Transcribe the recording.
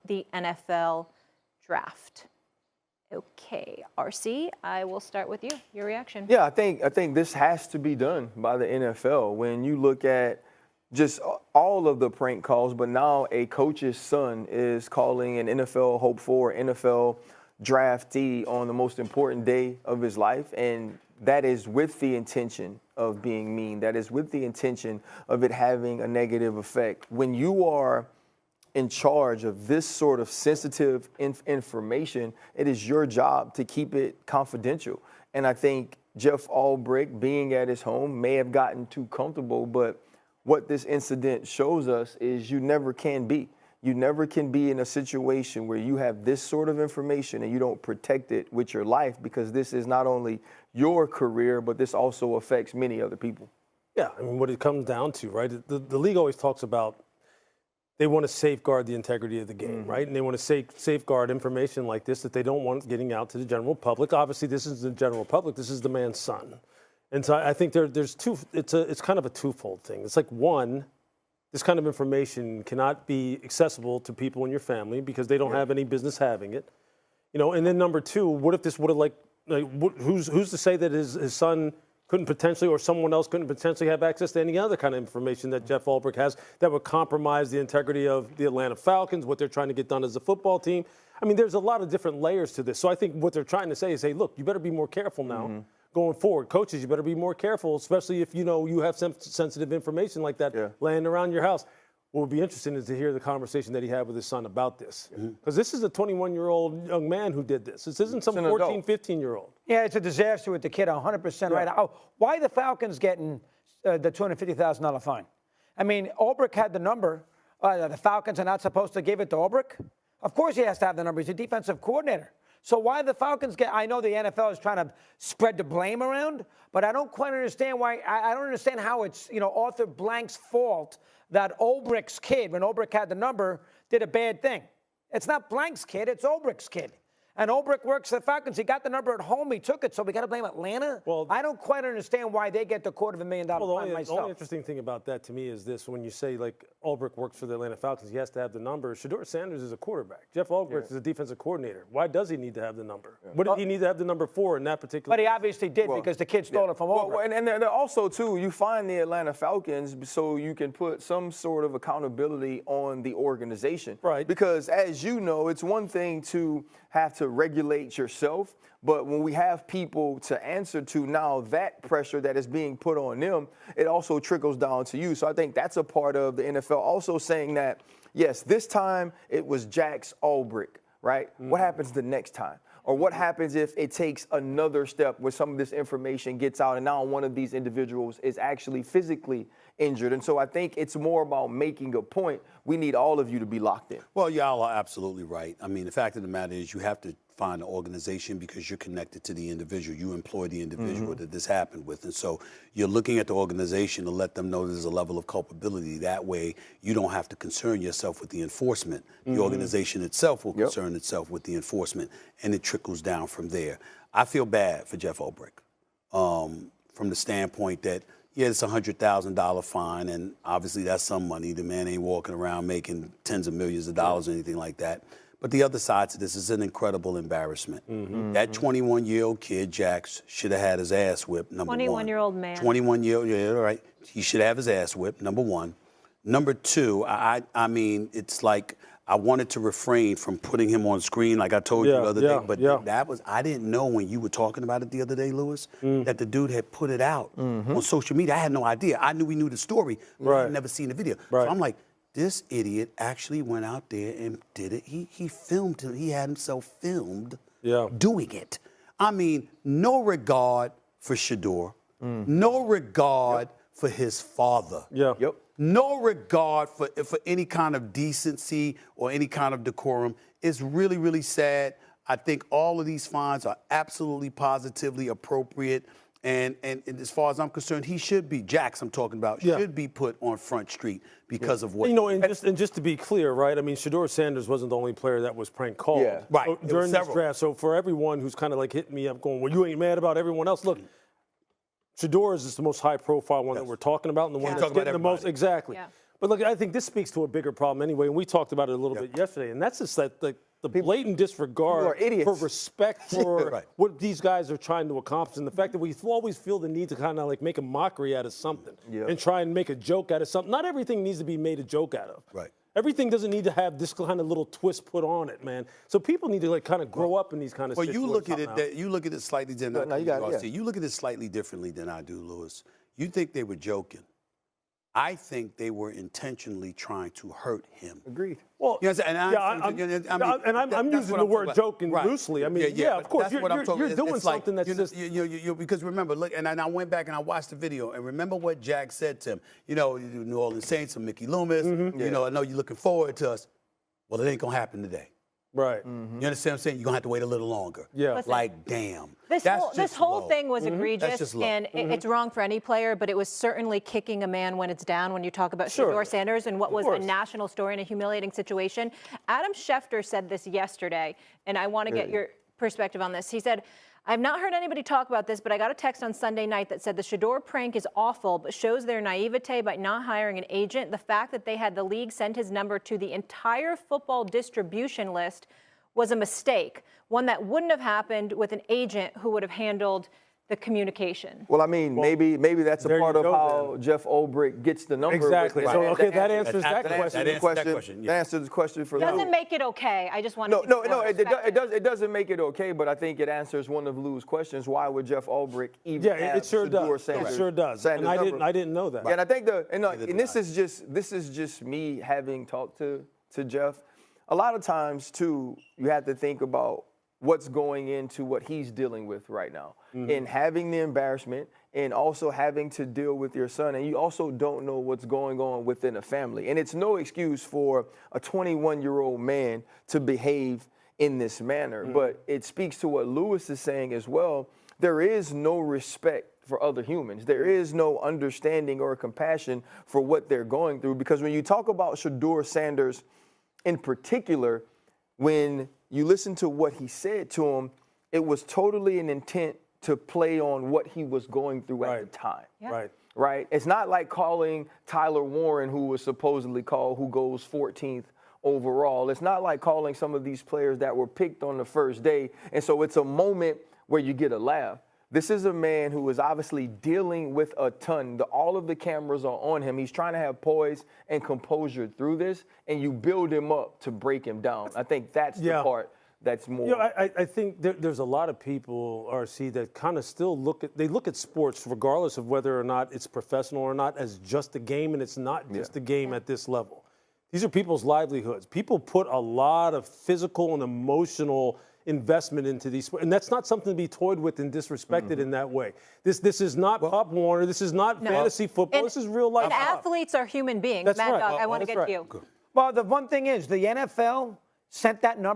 the NFL draft. Okay, RC, I will start with you. Your reaction? Yeah, I think this has to be done by the NFL. When you look at just all of the prank calls, but now a coach's son is calling an NFL hopeful or NFL draftee on the most important day of his life, and that is with the intention of being mean. That is with the intention of it having a negative effect. When you are in charge of this sort of sensitive information, it is your job to keep it confidential. And I think Jeff Ulbrich, being at his home, may have gotten too comfortable, but what this incident shows us is you never can be. You never can be in a situation where you have this sort of information and you don't protect it with your life, because this is not only your career, but this also affects many other people. Yeah, I mean, what it comes down to, right, the league always talks about they want to safeguard the integrity of the game, right? And they want to safeguard information like this that they don't want getting out to the general public. Obviously, this is the general public. This is the man's son. And so I think there's two. It's kind of a twofold thing. It's like, one, this kind of information cannot be accessible to people in your family because they don't have any business having it, you know. And then number two, what if this would have who's to say that his son couldn't potentially, or someone else couldn't potentially have access to any other kind of information that Jeff Ulbrich has that would compromise the integrity of the Atlanta Falcons, what they're trying to get done as a football team. I mean, there's a lot of different layers to this. So I think what they're trying to say is, hey, look, you better be more careful now going forward. Coaches, you better be more careful, especially if, you know, you have some sensitive information like that laying around your house. What would be interesting is to hear the conversation that he had with his son about this. Because this is a 21-year-old young man who did this. This isn't some 14, 15-year-old. Yeah, it's a disaster with the kid, 100% right. Oh, why the Falcons getting the $250,000 fine? I mean, Ulbrich had the number. The Falcons are not supposed to give it to Ulbrich? Of course he has to have the number. He's a defensive coordinator. So why the Falcons get – I know the NFL is trying to spread the blame around, but I don't quite understand why – I don't understand how it's, you know, Arthur Blank's fault that Ulbrich's kid, when Ulbrich had the number, did a bad thing. It's not Blank's kid, it's Ulbrich's kid. And Ulbrich works at the Falcons. He got the number at home. He took it, so we got to blame Atlanta? Well, I don't quite understand why they get the $250,000 fine myself. The only interesting thing about that to me is this. When you say, like, Ulbrich works for the Atlanta Falcons, he has to have the number. Shedeur Sanders is a quarterback. Jeff Ulbrich is a defensive coordinator. Why does he need to have the number? What did he need to have the number for in that particular But he obviously did, because the kid stole it from Ulbrich. And then also, too, you find the Atlanta Falcons so you can put some sort of accountability on the organization. Right. Because, as you know, it's one thing to have to regulate yourself, but when we have people to answer to now, that pressure that is being put on them, it also trickles down to you. So I think that's a part of the NFL also saying that, yes, this time it was Jax Ulbrich, right? What happens the next time? Or what happens if it takes another step where some of this information gets out and now one of these individuals is actually physically injured? And so I think it's more about making a point. We need all of you to be locked in. Well, y'all are absolutely right. I mean, the fact of the matter is you have to find an organization because you're connected to the individual. You employ the individual that this happened with. And so you're looking at the organization to let them know there's a level of culpability. That way you don't have to concern yourself with the enforcement. The organization itself will concern itself with the enforcement, and it trickles down from there. I feel bad for Jeff Ulbrich from the standpoint that, yeah, it's a $100,000 fine, and obviously that's some money. The man ain't walking around making tens of millions of dollars or anything like that. But the other side to this is an incredible embarrassment. That 21-year-old kid, Jax, should have had his ass whipped, number one. 21-year-old man. 21-year-old, yeah, all right. He should have his ass whipped, number one. Number two, I mean, it's like I wanted to refrain from putting him on screen like I told you the other day. But that was, I didn't know when you were talking about it the other day, Lewis, that the dude had put it out on social media. I had no idea. I knew we knew the story, but I had never seen the video. So I'm like, this idiot actually went out there and did it. He filmed him. He had himself filmed doing it. I mean, no regard for Shedeur. No regard for his father. No regard for any kind of decency or any kind of decorum. It's really, really sad. I think all of these fines are absolutely, positively appropriate. And as far as I'm concerned, he should be, Jax I'm talking about, should be put on Front Street because of what. You know, and just to be clear, right, I mean, Shedeur Sanders wasn't the only player that was prank called during this draft. So for everyone who's kind of like hitting me up going, well, you ain't mad about everyone else, look, Shedeur is the most high-profile one that we're talking about and the one that's getting the most. Exactly. But look, I think this speaks to a bigger problem anyway, and we talked about it a little bit yesterday, and that's just that the blatant disregard for respect for what these guys are trying to accomplish, and the fact that we always feel the need to kind of like make a mockery out of something and try and make a joke out of something. Not everything needs to be made a joke out of. Right. Everything doesn't need to have this kind of little twist put on it, man. So people need to like kind of grow up in these kind of situations. Well, you look at it slightly differently. You look at it slightly differently than I do, Lewis. You think they were joking. I think they were intentionally trying to hurt him. Agreed. Well, I'm using the word joking loosely. I mean, of course, you're doing something that's just because remember, look, and I went back and I watched the video, and remember what Jack said to him. You know, New Orleans Saints and Mickey Loomis. You know, I know you're looking forward to us. Well, it ain't gonna happen today. Right. You understand what I'm saying? You're going to have to wait a little longer. Yeah. Listen, like, damn. This whole thing was egregious, and Mm-hmm. it's wrong for any player, but it was certainly kicking a man when it's down when you talk about Shedeur Sanders and what was a national story and a humiliating situation. Adam Schefter said this yesterday, and I want to get your perspective on this. He said, I've not heard anybody talk about this, but I got a text on Sunday night that said the Shedeur prank is awful, but shows their naivete by not hiring an agent. The fact that they had the league send his number to the entire football distribution list was a mistake, one that wouldn't have happened with an agent who would have handled the communication. Well, I mean, maybe that's a part of how Jeff Ulbrich gets the number. Exactly. So, okay, that answers that question. That answers the question for Lou. Doesn't make it okay. I just want to. No. It doesn't make it okay, but I think it answers one of Lou's questions. Why would Jeff Ulbrich even have it sure Shedeur does. Sanders? It sure does. And I didn't know that. Yeah, and I think and this is just me having talked to Jeff. A lot of times too, you have to think about what's going into what he's dealing with right now, and having the embarrassment, and also having to deal with your son, and you also don't know what's going on within a family. And it's no excuse for a 21-year-old man to behave in this manner, but it speaks to what Lewis is saying as well. There is no respect for other humans. There is no understanding or compassion for what they're going through, because when you talk about Shedeur Sanders in particular, when you listen to what he said to him, it was totally an intent to play on what he was going through at the time. Yeah. Right? It's not like calling Tyler Warren, who was supposedly called, who goes 14th overall. It's not like calling some of these players that were picked on the first day. And so it's a moment where you get a laugh. This is a man who is obviously dealing with a ton. All of the cameras are on him. He's trying to have poise and composure through this, and you build him up to break him down. I think that's the part that's more. You know, I think there's a lot of people, RC, that kind of still look at sports, regardless of whether or not it's professional or not, as just a game, and it's not just a game at this level. These are people's livelihoods. People put a lot of physical and emotional investment into these, and that's not something to be toyed with and disrespected in that way. This is not Pop Warner. This is not fantasy football. This is real life. And athletes are human beings. That's Mad right. Dog, I want to get to you. Well, the one thing is, the NFL sent that number